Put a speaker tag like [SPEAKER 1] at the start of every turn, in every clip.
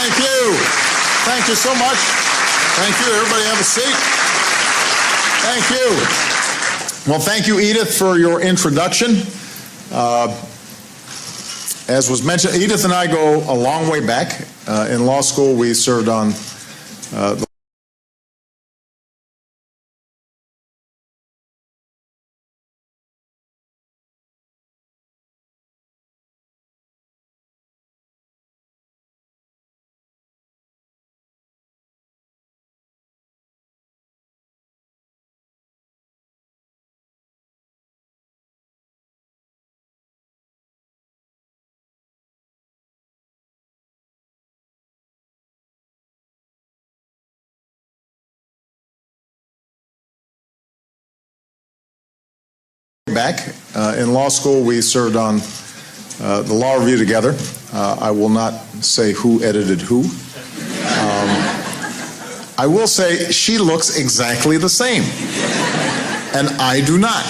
[SPEAKER 1] Thank you. Thank you so much. Thank you. Everybody have a seat. Thank you. Well, thank you, Edith, for your introduction. As was mentioned, Edith and I go a long way back. In law school, we served on the back. In law school, we served on the law review together. I will not say who edited who. I will say she looks exactly the same, and I do not.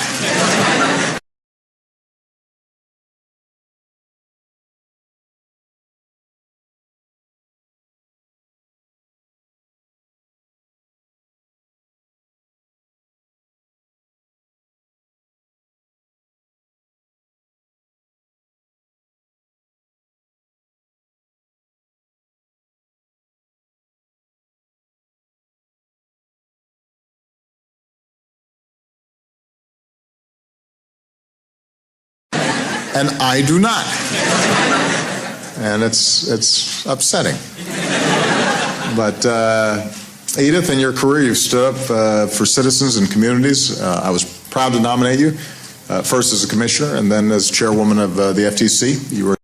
[SPEAKER 1] And I do not. And it's upsetting. But Edith, in your career, you've stood up for citizens and communities. I was proud to nominate you, first as a commissioner and then as chairwoman of the FTC. You were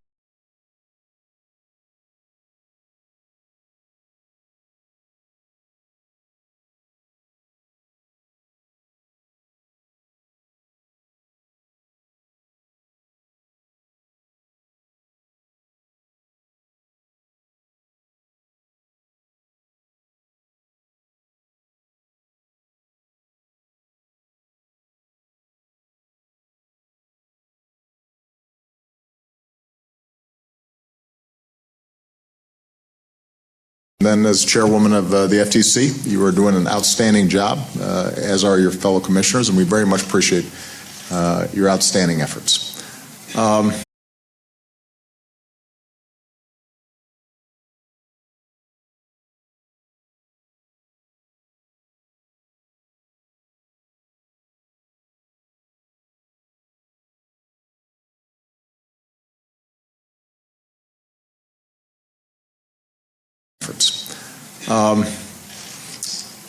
[SPEAKER 1] then as chairwoman of the FTC. You are doing an outstanding job, as are your fellow commissioners, and we very much appreciate your outstanding efforts.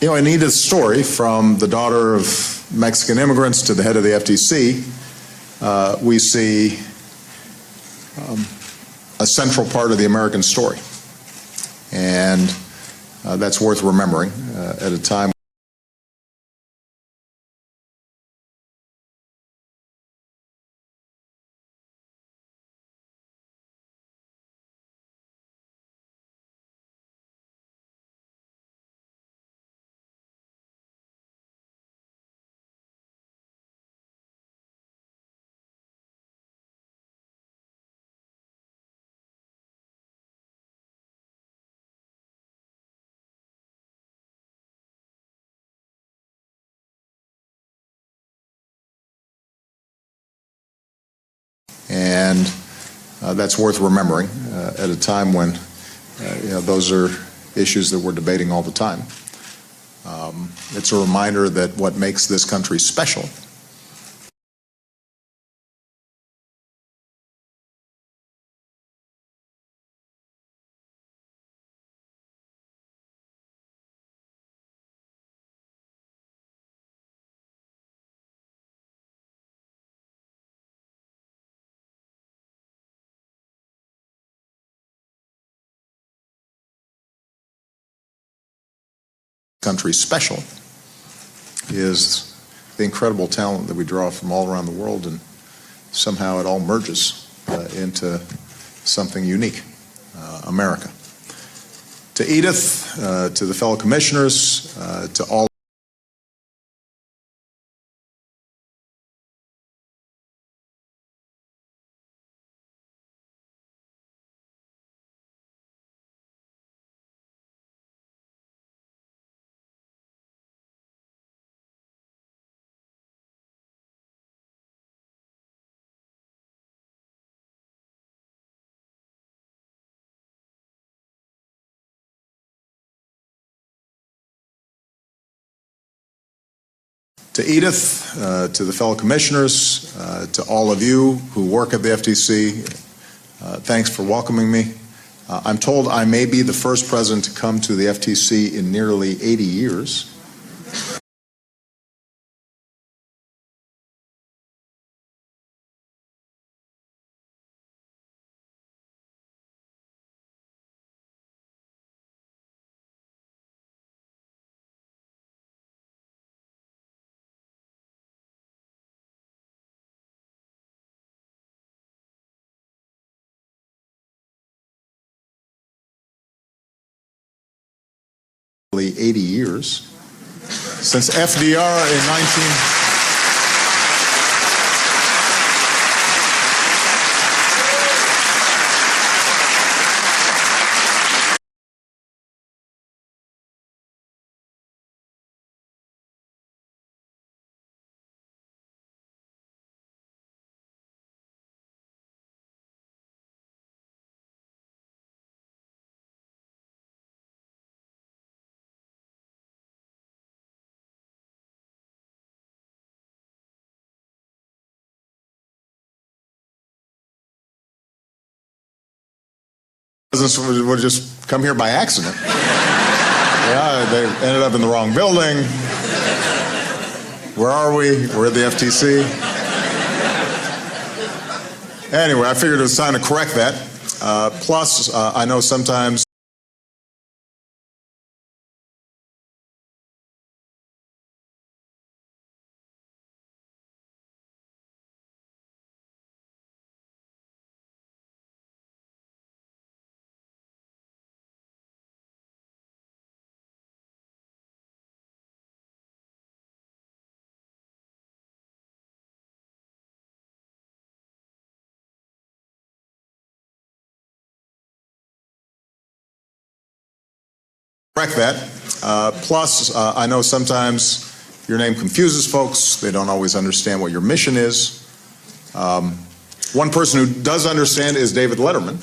[SPEAKER 1] You know, in Edith's story, from the daughter of Mexican immigrants to the head of the FTC, we see a central part of the American story. And that's worth remembering at a time and that's worth remembering at a time when you know, those are issues that we're debating all the time. It's a reminder that what makes this country special is the incredible talent that we draw from all around the world, and somehow it all merges into something unique, America. To Edith, to the fellow commissioners, to all To Edith, to the fellow commissioners, to all of you who work at the FTC, thanks for welcoming me. I'm told I may be the first president to come to the FTC in nearly 80 years. Nearly 80 years since FDR in 19... Presidents would just come here by accident. Yeah, they ended up in the wrong building. Where are we? We're at the FTC. Anyway, I figured it was time to correct that. Plus, I know sometimes correct that. Plus, I know sometimes your name confuses folks. They don't always understand what your mission is. One person who does understand is David Letterman.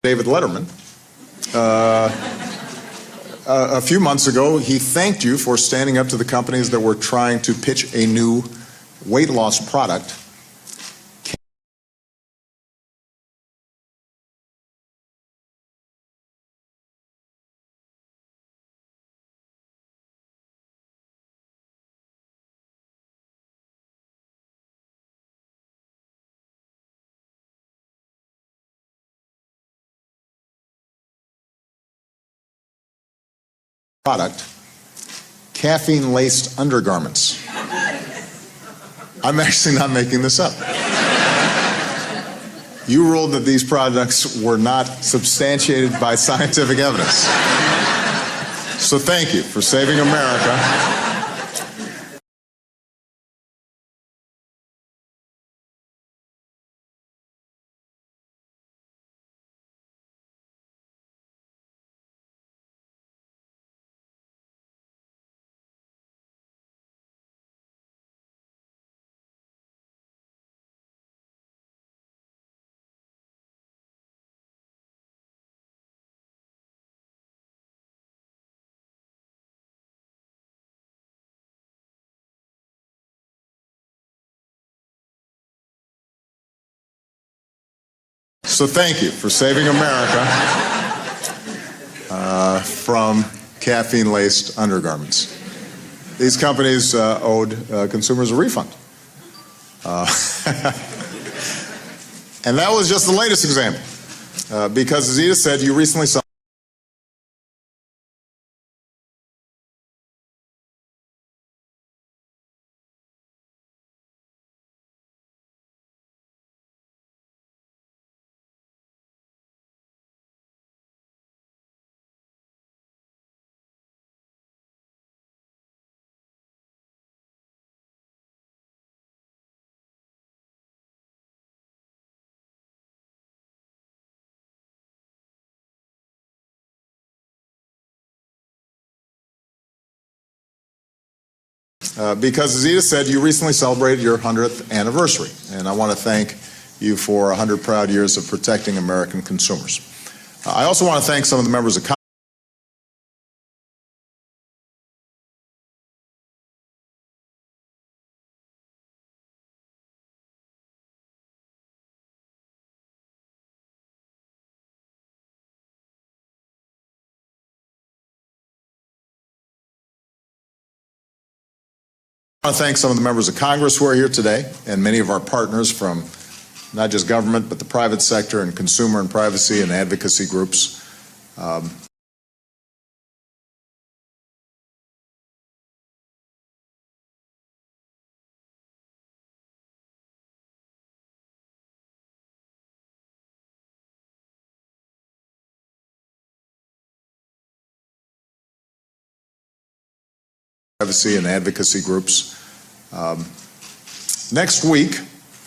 [SPEAKER 1] David Letterman. A few months ago, he thanked you for standing up to the companies that were trying to pitch a new weight loss product. Caffeine-laced undergarments. I'm actually not making this up. You ruled that these products were not substantiated by scientific evidence. So thank you for saving America. So thank you for saving America from caffeine-laced undergarments. These companies owed consumers a refund. And that was just the latest example. Because as Edith said, you recently saw because, as Edith said, you recently celebrated your 100th anniversary, and I want to thank you for 100 proud years of protecting American consumers. I also want to thank some of the members of I want to thank some of the members of Congress who are here today, and many of our partners from not just government, but the private sector and consumer and privacy and advocacy groups. Privacy and advocacy groups. Next week,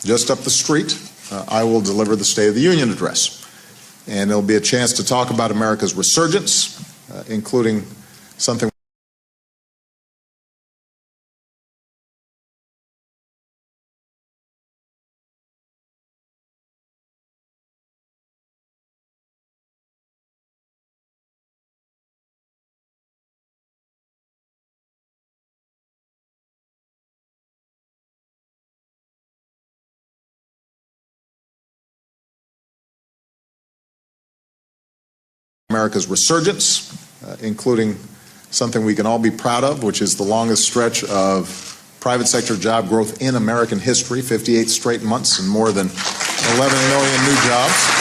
[SPEAKER 1] just up the street, I will deliver the State of the Union address, and it'll be a chance to talk about America's resurgence, including something America's resurgence, including something we can all be proud of, which is the longest stretch of private sector job growth in American history, 58 straight months and more than 11 million new jobs.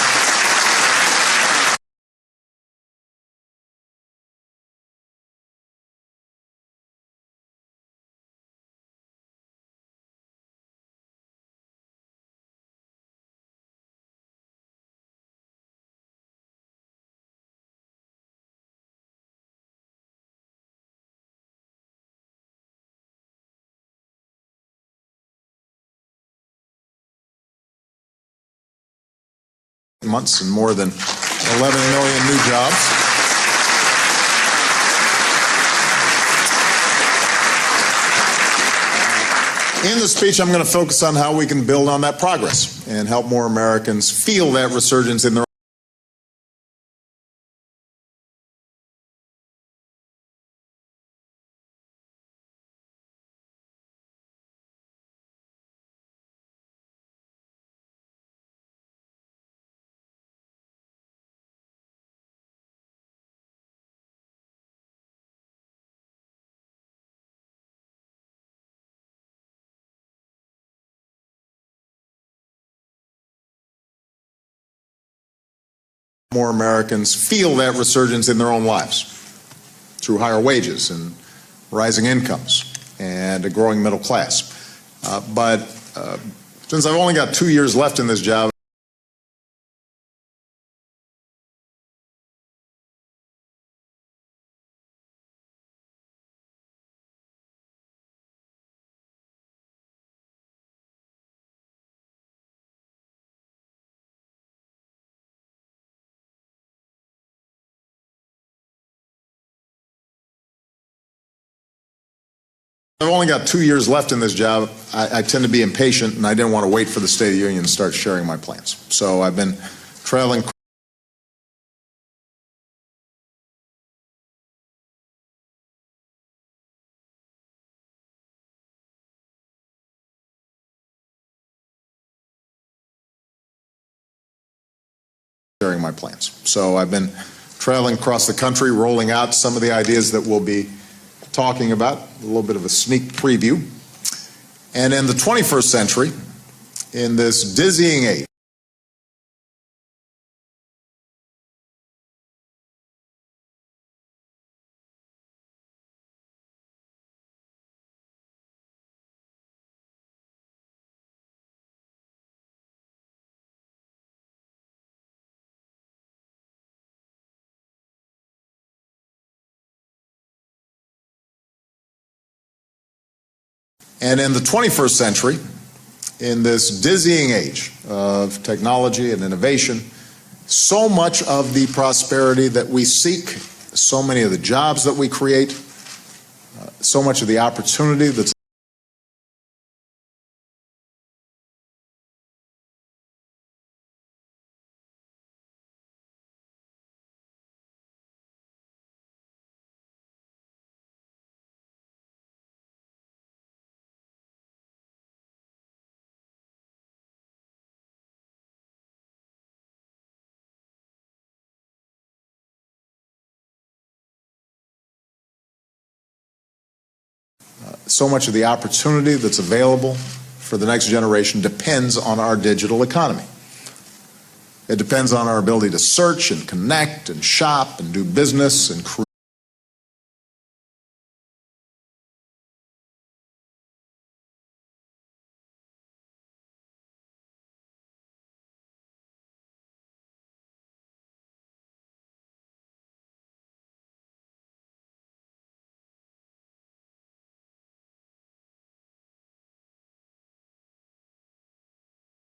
[SPEAKER 1] Months and more than 11 million new jobs. In the speech, I'm going to focus on how we can build on that progress and help more Americans feel that resurgence in their more Americans feel that resurgence in their own lives through higher wages and rising incomes and a growing middle class. But since I've only got 2 years left in this job, I've only got 2 years left in this job. I tend to be impatient, and I didn't want to wait for the State of the Union to start sharing my plans. So I've been traveling sharing my plans. So I've been traveling across the country, rolling out some of the ideas that we'll be talking about, a little bit of a sneak preview. And in the 21st century, in this dizzying age, in this dizzying age of technology and innovation, so much of the prosperity that we seek, so many of the jobs that we create, so much of the opportunity that's so much of the opportunity that's available for the next generation depends on our digital economy. It depends on our ability to search and connect and shop and do business and create.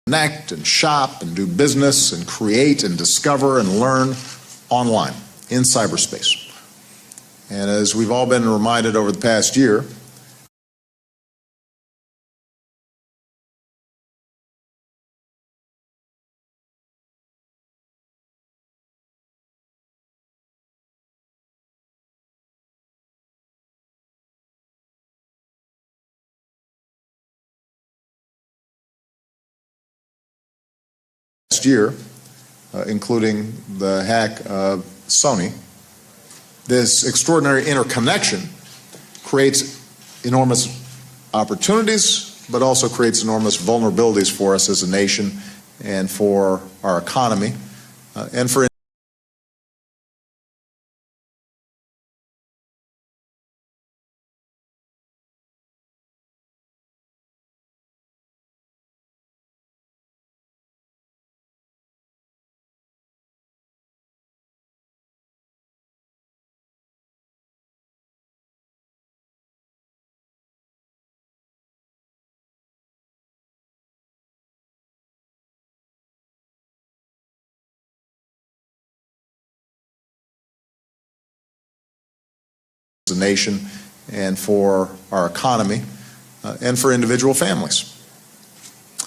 [SPEAKER 1] Connect and shop and do business and create and discover and learn online in cyberspace. And as we've all been reminded over the past year, including the hack of Sony, this extraordinary interconnection creates enormous opportunities, but also creates enormous vulnerabilities for us as a nation and for our economy and for a nation and for our economy and for individual families.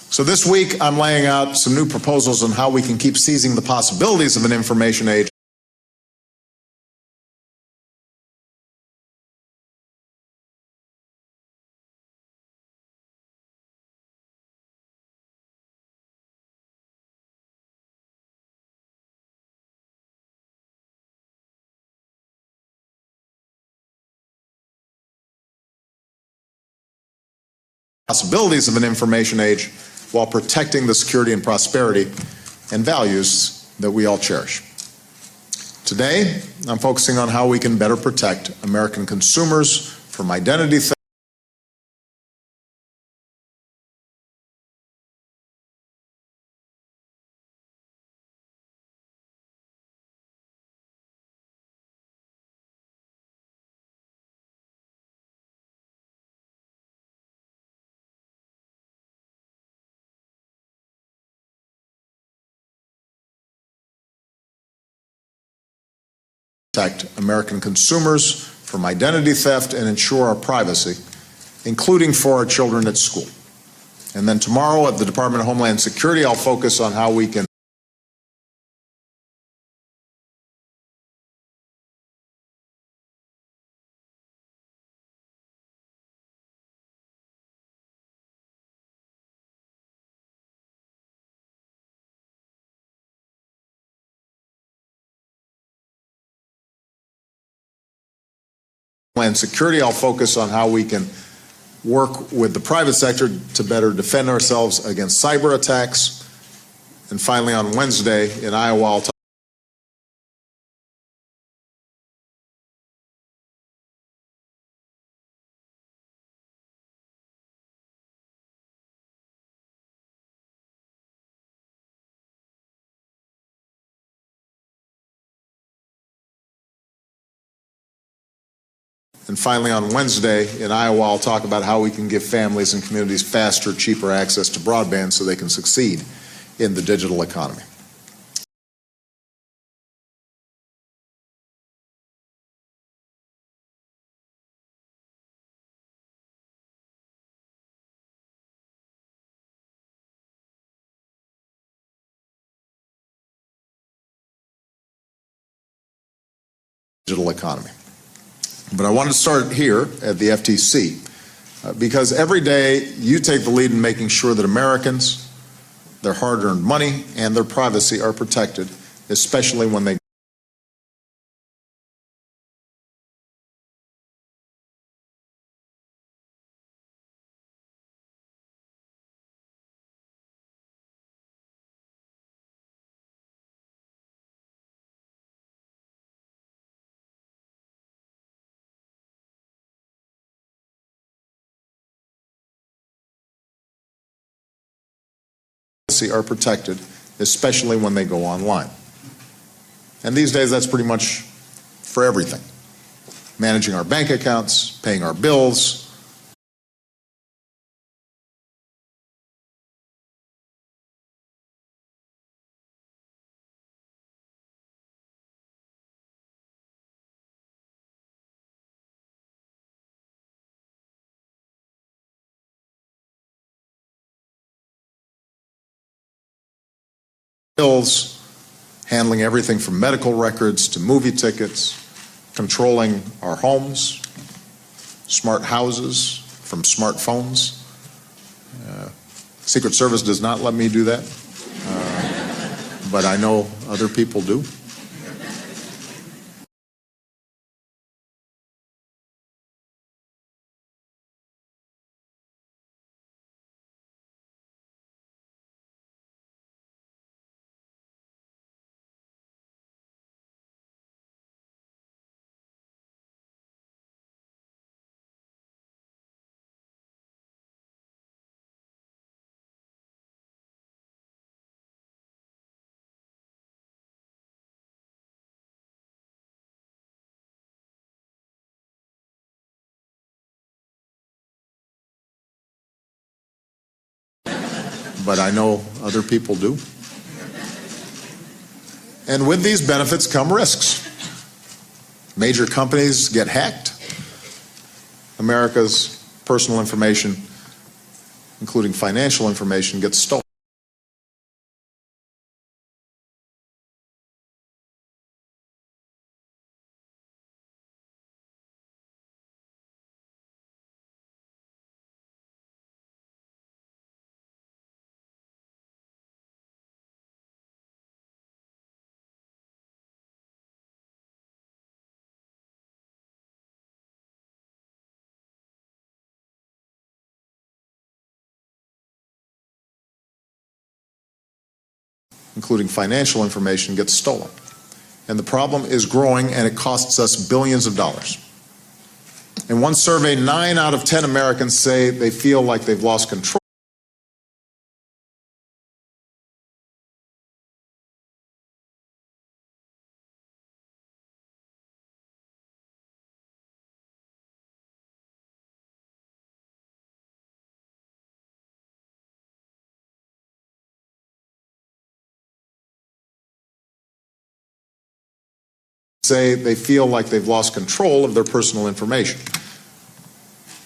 [SPEAKER 1] So this week I'm laying out some new proposals on how we can keep seizing the possibilities of an information age while protecting the security and prosperity and values that we all cherish. Today, I'm focusing on how we can better protect American consumers from identity theft, and ensure our privacy, including for our children at school. And then tomorrow at the Department of Homeland Security, I'll focus on how we can work with the private sector to better defend ourselves against cyber attacks. And finally, on Wednesday in Iowa, I'll talk about how we can give families and communities faster, cheaper access to broadband so they can succeed in the digital economy. But I want to start here at the FTC because every day you take the lead in making sure that Americans, their hard-earned money, and their privacy are protected, especially when they privacy are protected, especially when they go online. And these days, that's pretty much for everything. Managing our bank accounts, paying our bills, handling everything from medical records to movie tickets, controlling our homes, smart houses from smartphones. Secret Service does not let me do that, but I know other people do. But I know other people do. And with these benefits come risks. Major companies get hacked. America's personal information, including financial information, gets stolen. Including financial information, gets stolen. And the problem is growing, and it costs us billions of dollars. In one survey, 9 out of 10 Americans say they feel like they've lost control. Say they feel like they've lost control of their personal information.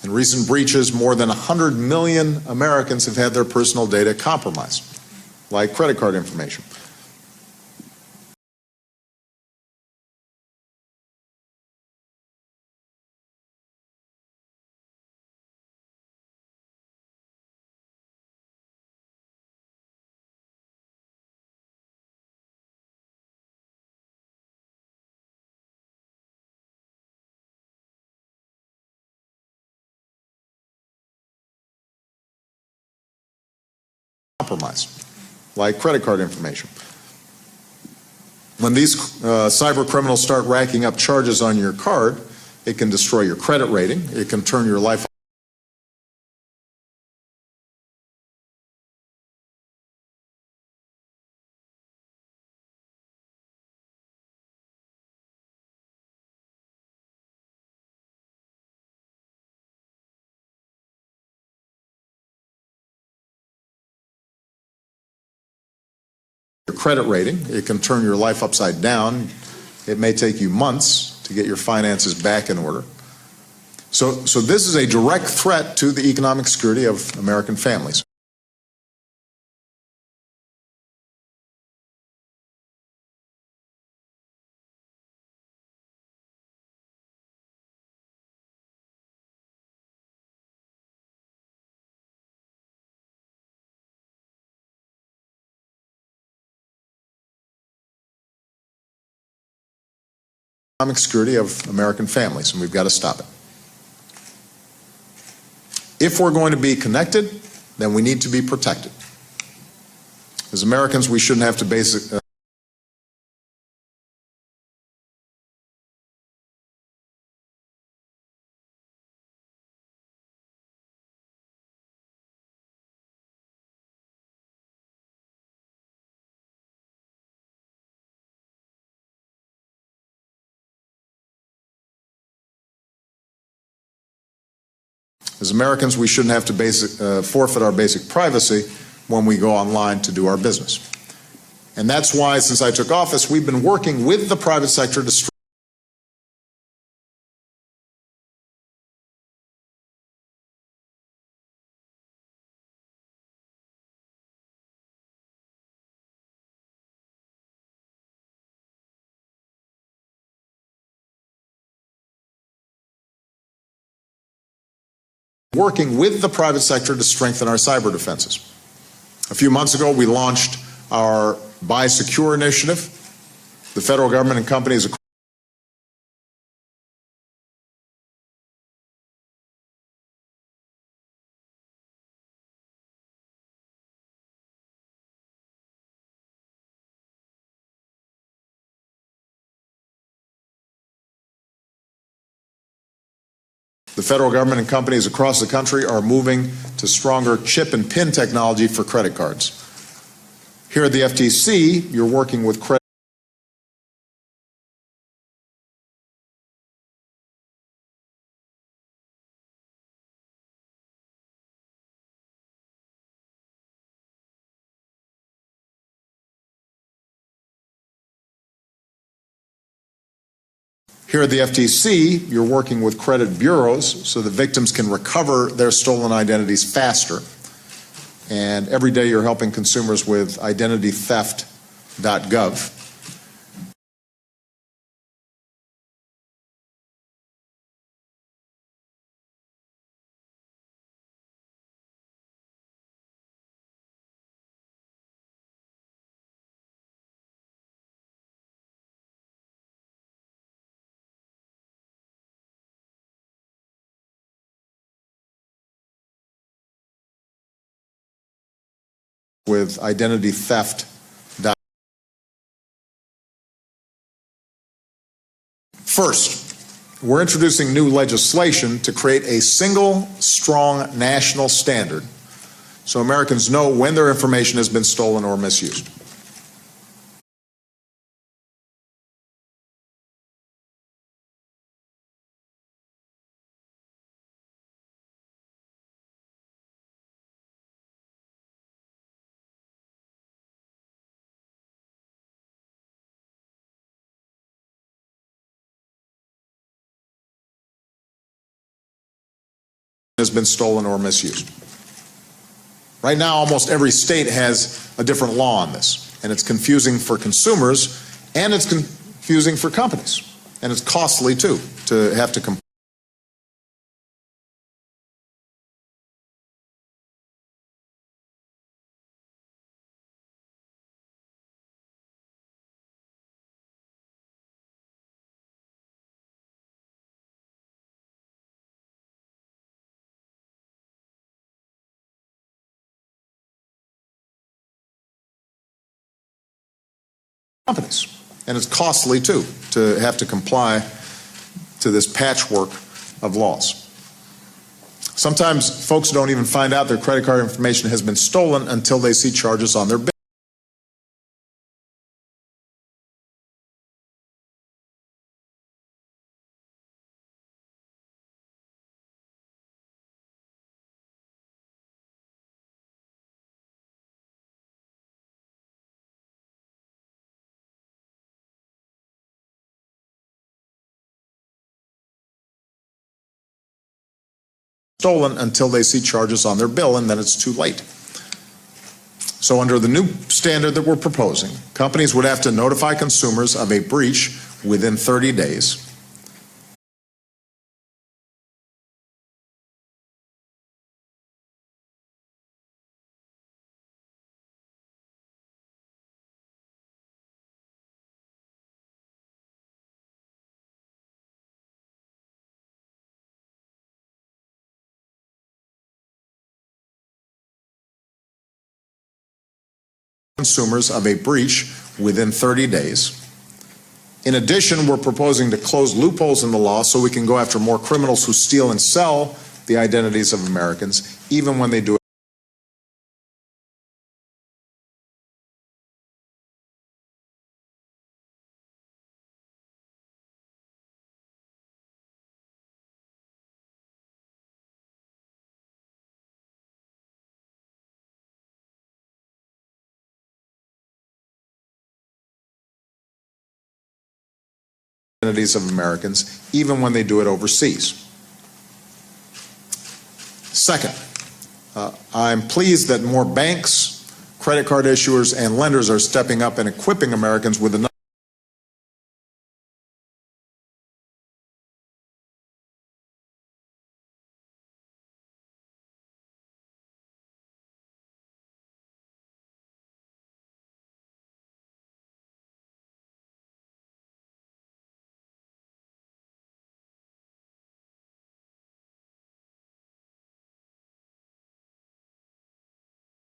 [SPEAKER 1] In recent breaches, more than 100 million Americans have had their personal data compromised, like credit card information. Like credit card information. When these cyber criminals start racking up charges on your card, it can destroy your credit rating. It can turn your life It can turn your life upside down. It may take you months to get your finances back in order. So this is a direct threat to the economic security of American families. Economic security of American families, and we've got to stop it. If we're going to be connected, then we need to be protected. As Americans, we shouldn't have to As Americans, we shouldn't have to forfeit our basic privacy when we go online to do our business. And that's why, since I took office, we've been working with the private sector to strengthen our cyber defenses. A few months ago, we launched our Buy Secure initiative. The federal government and companies across the country are moving to stronger chip and PIN technology for credit cards. Here at the FTC, you're working with credit bureaus so that victims can recover their stolen identities faster. And every day you're helping consumers with identitytheft.gov. With identity theft. First, we're introducing new legislation to create a single, strong national standard so Americans know when their information has been stolen or misused. Right now, almost every state has a different law on this, and it's confusing for consumers, and it's confusing for companies, and it's costly too to have to comply to this patchwork of laws. Sometimes folks don't even find out their credit card information has been stolen until they see charges on their bill. And then it's too late. So under the new standard that we're proposing, companies would have to notify consumers of a breach within 30 days. In addition, we're proposing to close loopholes in the law so we can go after more criminals who steal and sell the identities of Americans, even when they do it identities of Americans, even when they do it overseas. Second, I'm pleased that more banks, credit card issuers, and lenders are stepping up and equipping Americans with enough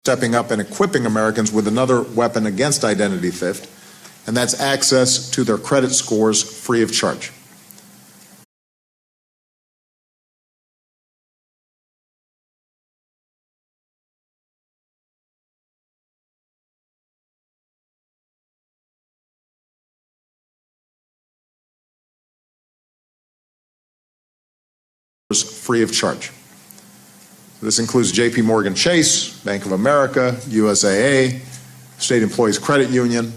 [SPEAKER 1] stepping up and equipping Americans with another weapon against identity theft, and that's access to their credit scores free of charge. Free of charge. This includes JP Morgan Chase, Bank of America, USAA, State Employees Credit Union,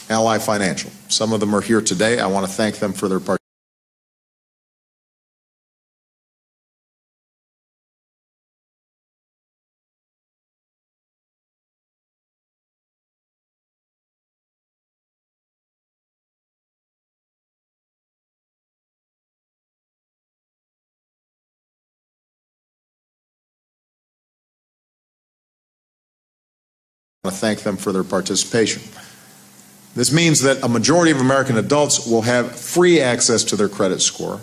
[SPEAKER 1] Ally Financial. Some of them are here today. I want to thank them for their participation. I want to thank them for their participation. This means that a majority of American adults will have free access to their credit score.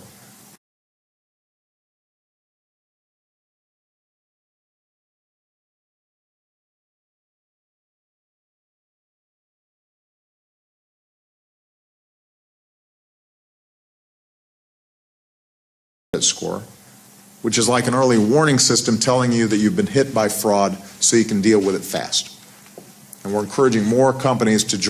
[SPEAKER 1] Score, which is like an early warning system telling you that you've been hit by fraud so you can deal with it fast. And we're encouraging more companies to join.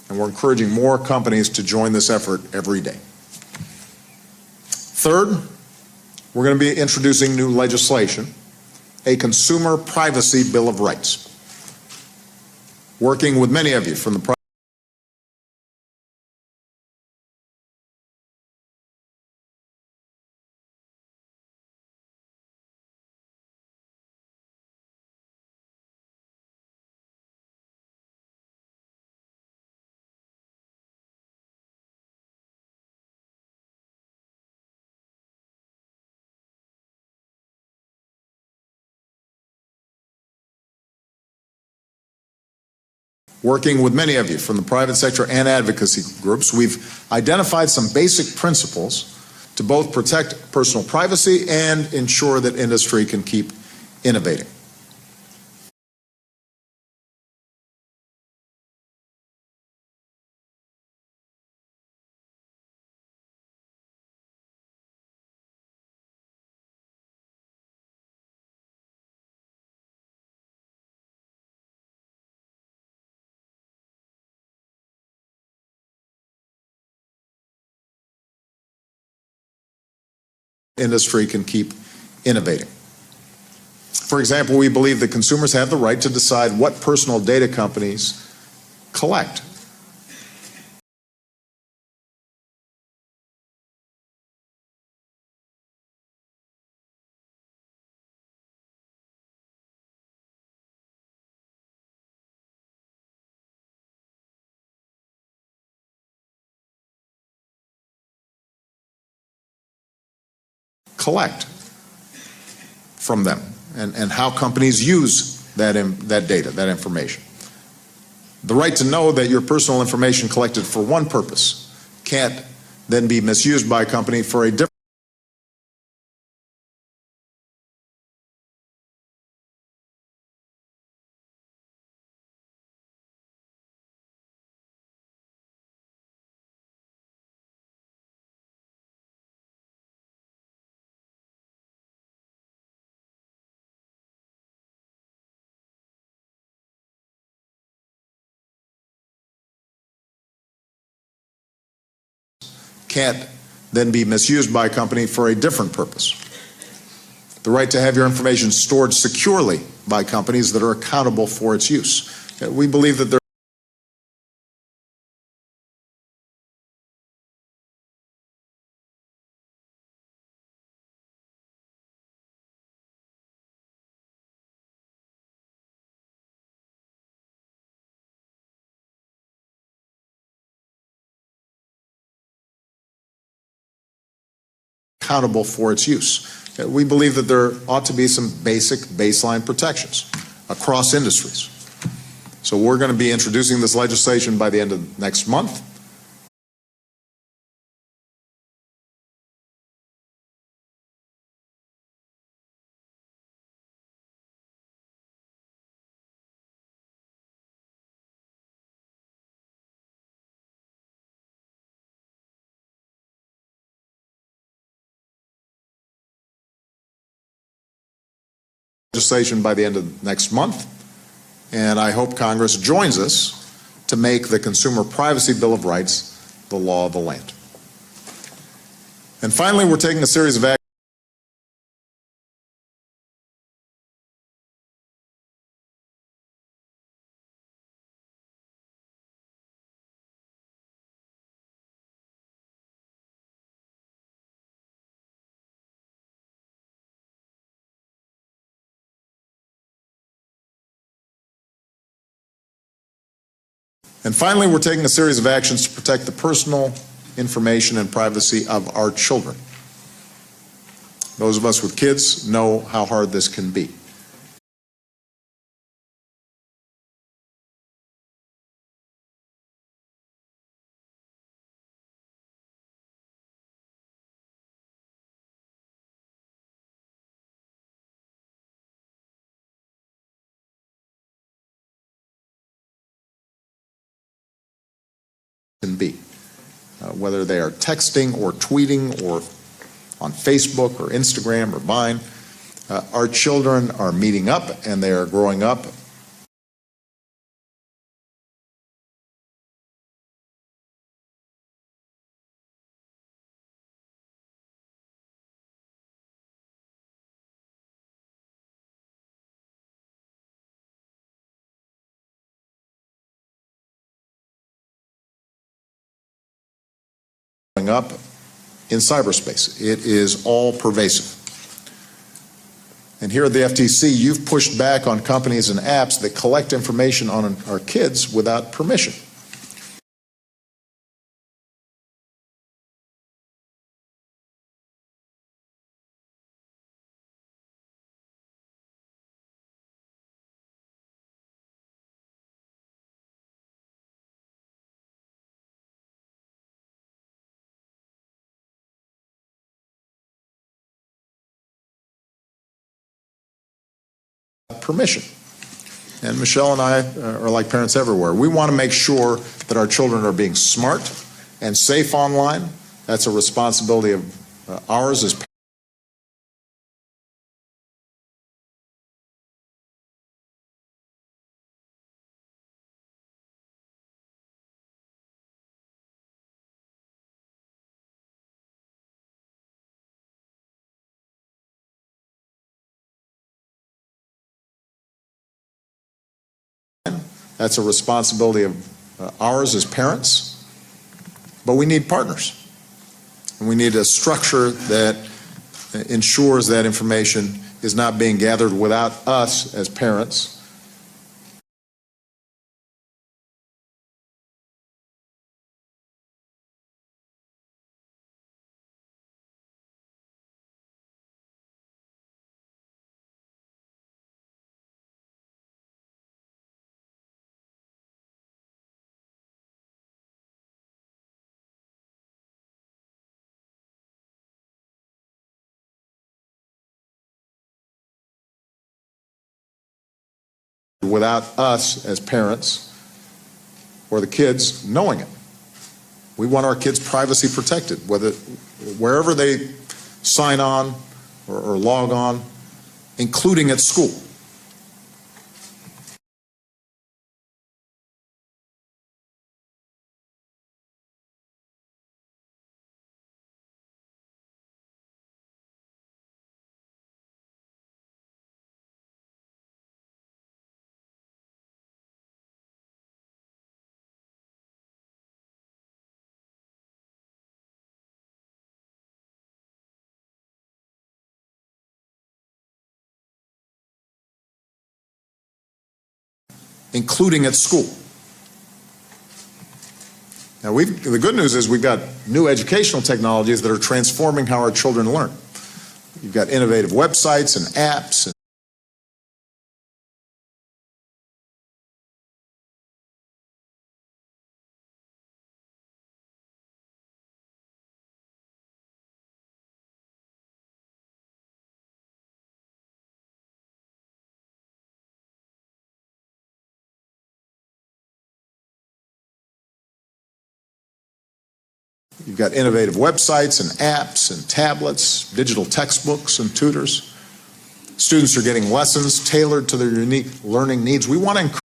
[SPEAKER 1] And we're encouraging more companies to join this effort every day. Third, we're going to be introducing new legislation, a Consumer Privacy Bill of Rights. Working with many of you from the private sector and advocacy groups, we've identified some basic principles to both protect personal privacy and ensure that industry can keep innovating. Industry can keep innovating. For example, we believe that consumers have the right to decide what personal data companies collect. From them and how companies use that data, that information. The right to know that your personal information collected for one purpose can't then be misused by a company for a different can't then be misused by a company for a different purpose. The right to have your information stored securely by companies that are accountable for its use. We believe that there accountable for its use. We believe that there ought to be some basic baseline protections across industries. So we're going to be introducing this legislation by the end of next month. Legislation by the end of next month, and I hope Congress joins us to make the Consumer Privacy Bill of Rights the law of the land. And finally, we're taking a series of actions. And finally, we're taking a series of actions to protect the personal information and privacy of our children. Those of us with kids know how hard this can be. Whether they are texting or tweeting or on Facebook or Instagram or Vine, our children are meeting up and they are growing up. Up in cyberspace. It is all pervasive. And here at the FTC, you've pushed back on companies and apps that collect information on our kids without permission. Permission. And Michelle and I are like parents everywhere. We want to make sure that our children are being smart and safe online. That's a responsibility of ours as parents. That's a responsibility of ours as parents, but we need partners. And we need a structure that ensures that information is not being gathered without us as parents. Without us as parents or the kids knowing it. We want our kids' privacy protected, wherever they sign on or log on, including at school. including at school. Now, the good news is we've got new educational technologies that are transforming how our children learn. You've got innovative websites and apps. You've got innovative websites and apps and tablets, digital textbooks and tutors. Students are getting lessons tailored to their unique learning needs. We want to encourage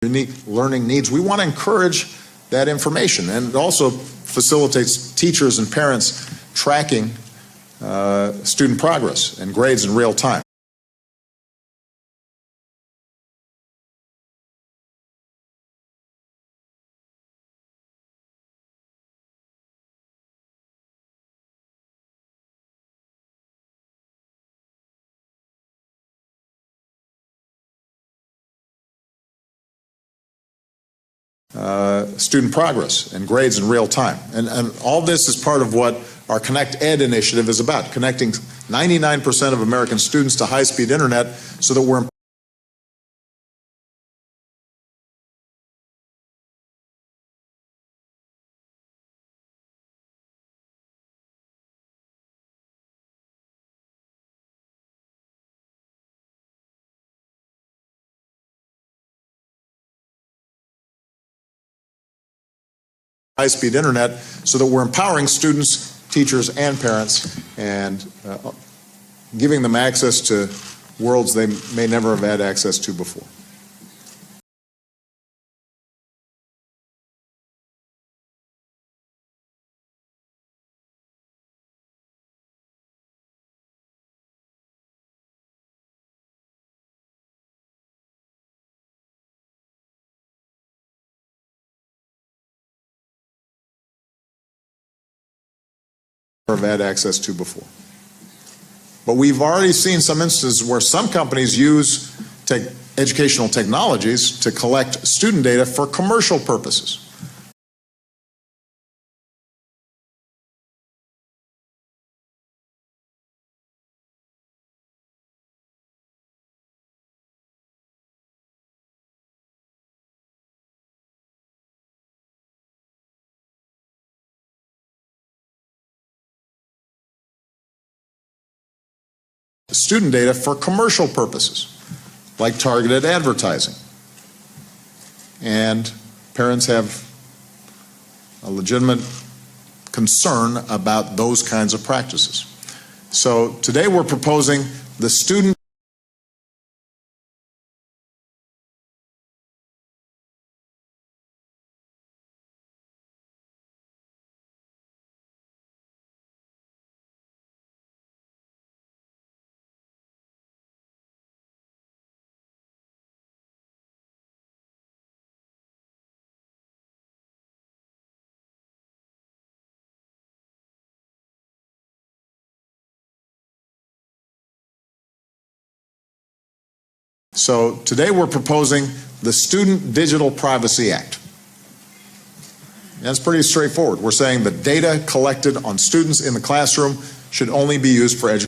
[SPEAKER 1] unique learning needs. We want to encourage that information, and it also facilitates teachers and parents tracking student progress and grades in real time. Student progress and grades in real time. And all this is part of what our Connect Ed initiative is about, connecting 99% of American students to high-speed internet so that we're high-speed internet so that we're empowering students, teachers, and parents, and giving them access to worlds they may never have had access to before. Have had access to before. But we've already seen some instances where some companies use educational technologies to collect student data for commercial purposes. Student data for commercial purposes, like targeted advertising. And parents have a legitimate concern about those kinds of practices. So today we're proposing the student So today we're proposing the Student Digital Privacy Act. That's pretty straightforward. We're saying the data collected on students in the classroom should only be used for education.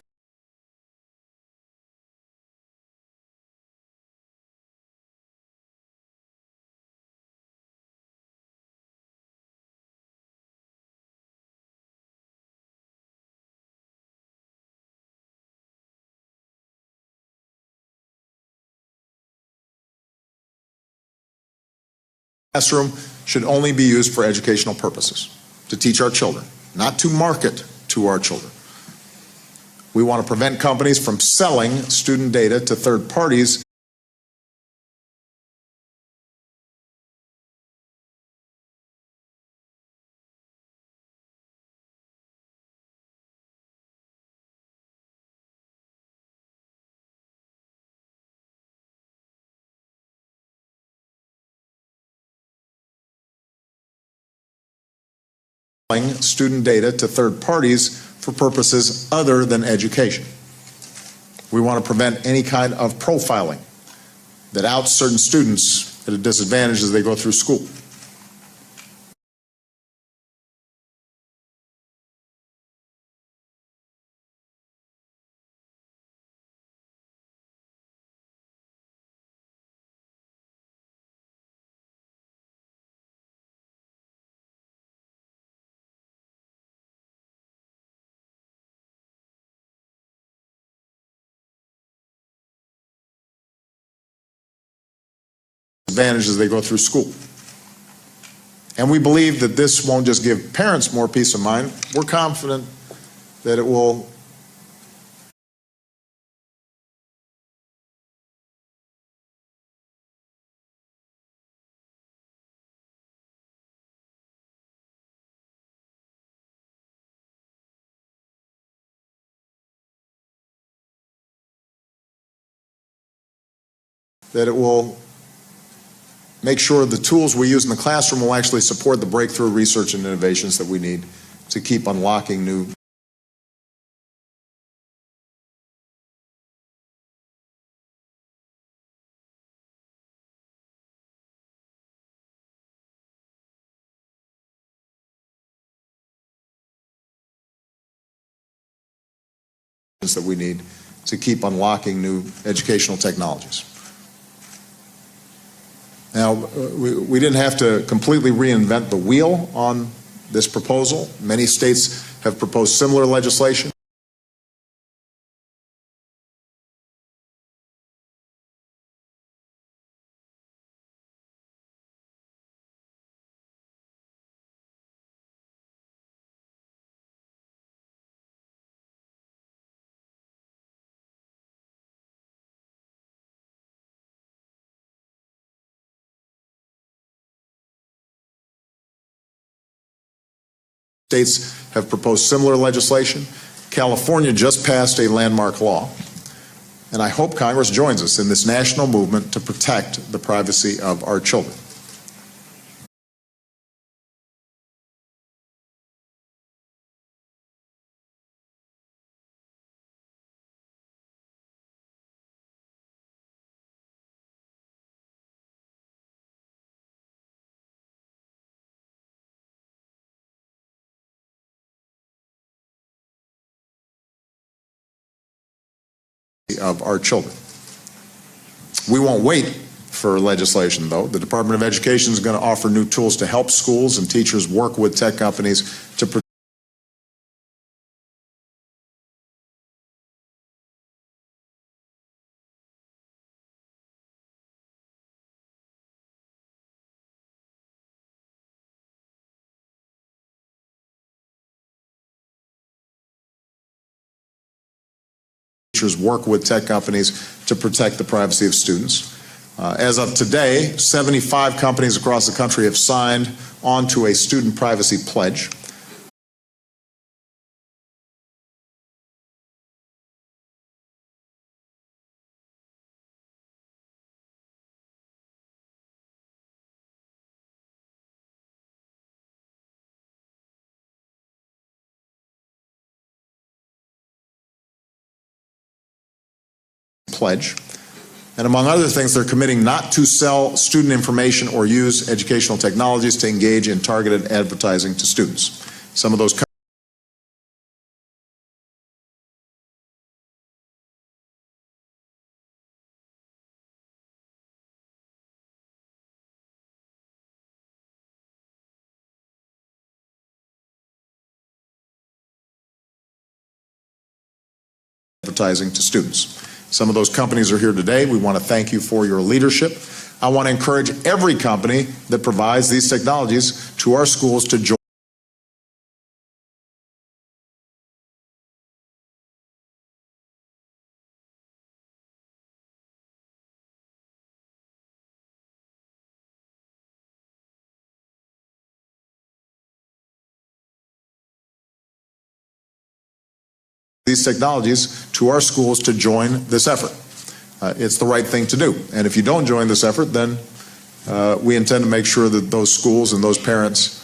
[SPEAKER 1] Classroom should only be used for educational purposes, to teach our children, not to market to our children. We want to prevent companies from selling student data to third parties student data to third parties for purposes other than education. We want to prevent any kind of profiling that outs certain students at a disadvantage as they go through school. Advantage as they go through school. And we believe that this won't just give parents more peace of mind. We're confident that it will make sure the tools we use in the classroom will actually support the breakthrough research and innovations that we need to keep unlocking new educational technologies. Now, we didn't have to completely reinvent the wheel on this proposal. Many states have proposed similar legislation. States have proposed similar legislation. California just passed a landmark law, and I hope Congress joins us in this national movement to protect the privacy of our children. We won't wait for legislation, though. The Department of Education is going to offer new tools to help schools and teachers work with tech companies to protect the privacy of students. As of today, 75 companies across the country have signed on to a student privacy pledge. And among other things, they're committing not to sell student information or use educational technologies to engage in targeted advertising to students. Some of those advertising to students. Some of those companies are here today. We want to thank you for your leadership. I want to encourage every company that provides these technologies to our schools to join. These technologies to our schools to join this effort. It's the right thing to do. And if you don't join this effort, then we intend to make sure that those schools and those parents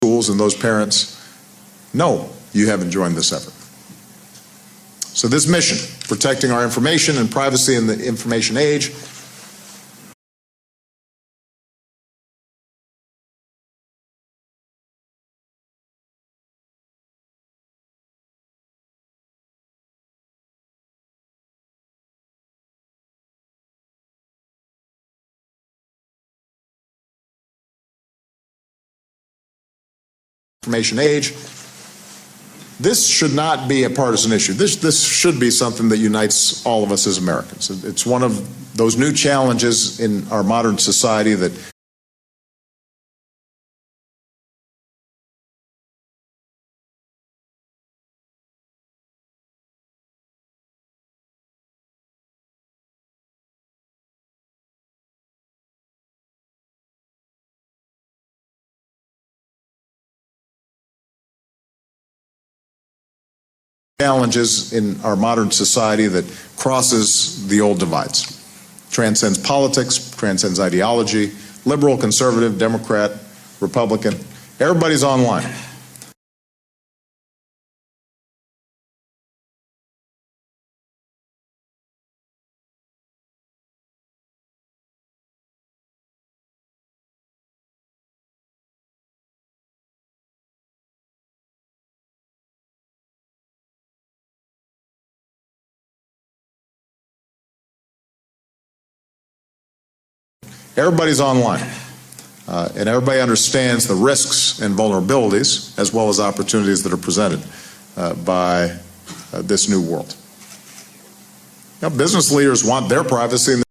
[SPEAKER 1] schools and those parents know you haven't joined this effort. So this mission, protecting our information and privacy in the information age, this should not be a partisan issue. This should be something that unites all of us as Americans. It's one of those new challenges in our modern society that crosses the old divides, transcends politics, transcends ideology, liberal, conservative, Democrat, Republican. Everybody's online. Everybody's online, and everybody understands the risks and vulnerabilities as well as opportunities that are presented by this new world. Now, business leaders want their privacy and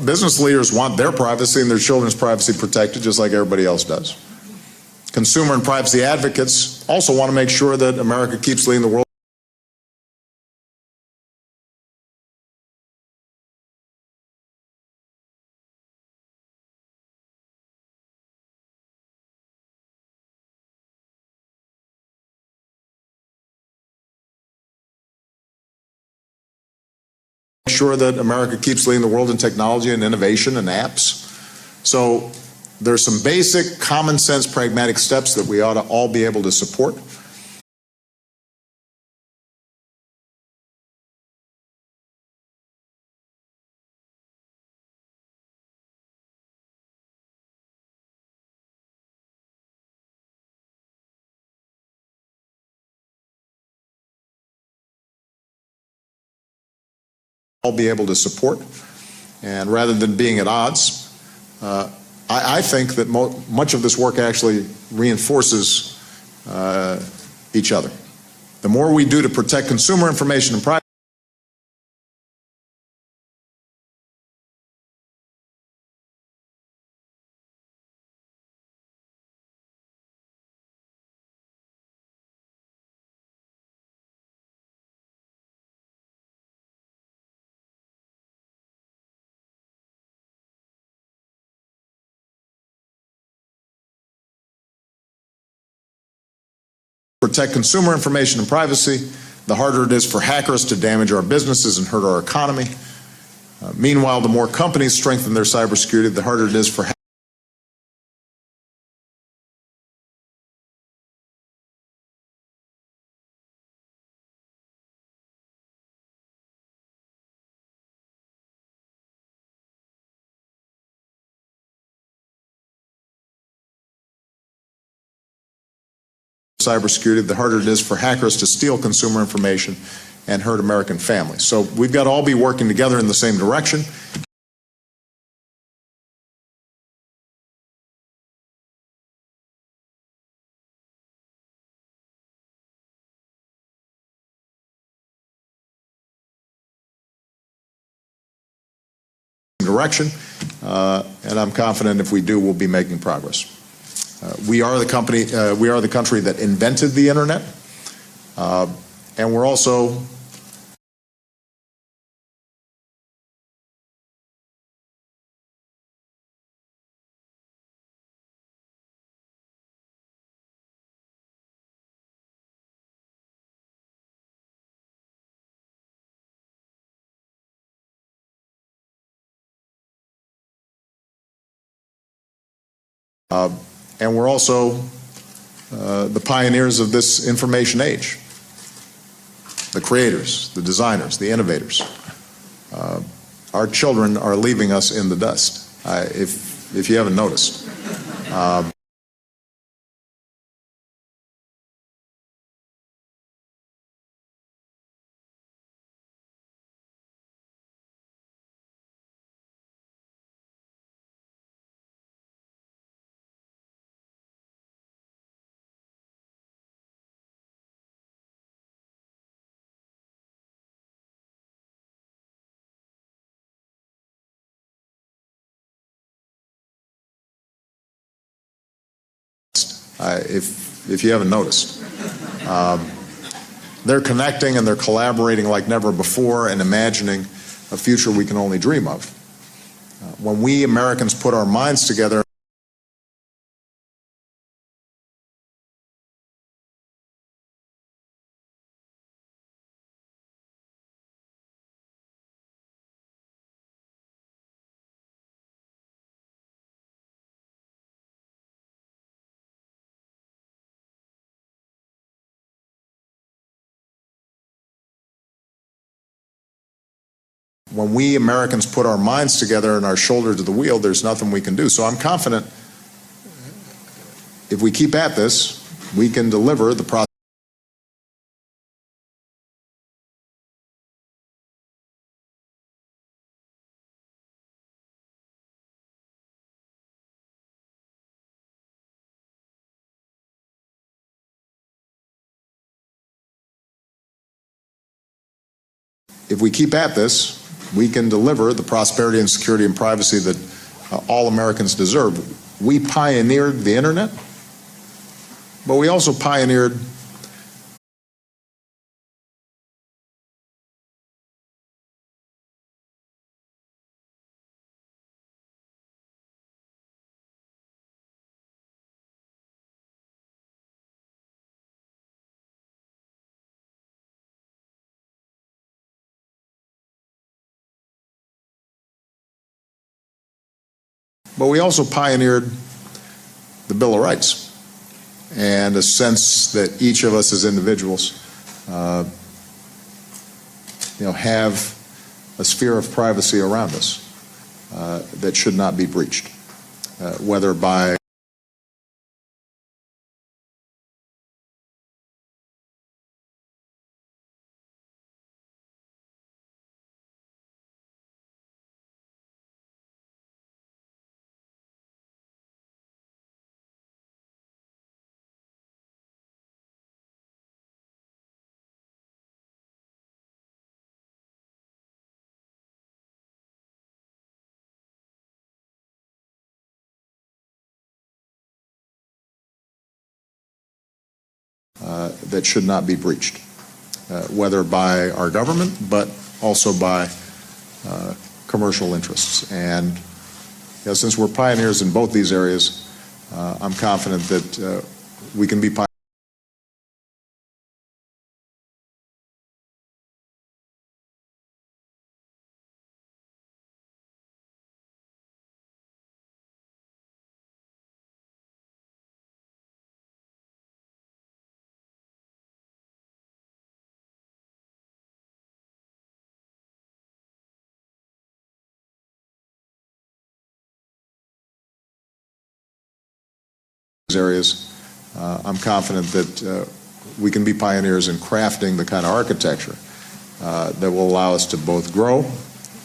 [SPEAKER 1] business leaders want their privacy and their children's privacy protected just like everybody else does. Consumer and privacy advocates also want to make sure that America keeps leading the world. Sure that America keeps leading the world in technology and innovation and apps. So there's some basic common sense pragmatic steps that we ought to all be able to support. All be able to support, and rather than being at odds, I think that much of this work actually reinforces each other. The more we do to protect consumer information and privacy, the harder it is for hackers to damage our businesses and hurt our economy. Meanwhile, the more companies strengthen their cybersecurity, the harder it is for cybersecurity, the harder it is for hackers to steal consumer information and hurt American families. So we've got to all be working together in the same direction. And I'm confident if we do, we'll be making progress. We are the country that invented the internet, and we're also the pioneers of this information age, the creators, the designers, the innovators. Our children are leaving us in the dust, if you haven't noticed. If you haven't noticed. They're connecting and they're collaborating like never before and imagining a future we can only dream of. When we Americans put our minds together, and our shoulder to the wheel, there's nothing we can do. So I'm confident if we keep at this, we can deliver the process. If we keep at this, we can deliver the prosperity and security and privacy that all Americans deserve. We pioneered the internet, but we also pioneered the Bill of Rights and a sense that each of us as individuals have a sphere of privacy around us that should not be breached, whether by that should not be breached, whether by our government, but also by commercial interests. And since we're pioneers in both these areas, I'm confident that we can be pioneers. I'm confident that we can be pioneers in crafting the kind of architecture that will allow us to both grow,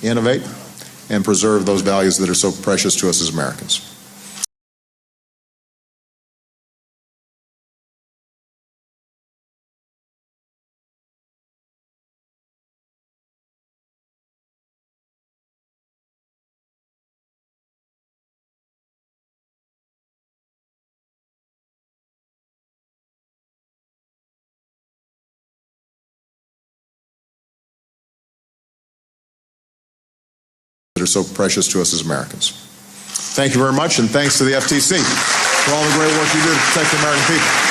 [SPEAKER 1] innovate, and preserve those values that are so precious to us as Americans. are so precious to us as Americans. Thank you very much, and thanks to the FTC for all the great work you do to protect the American people.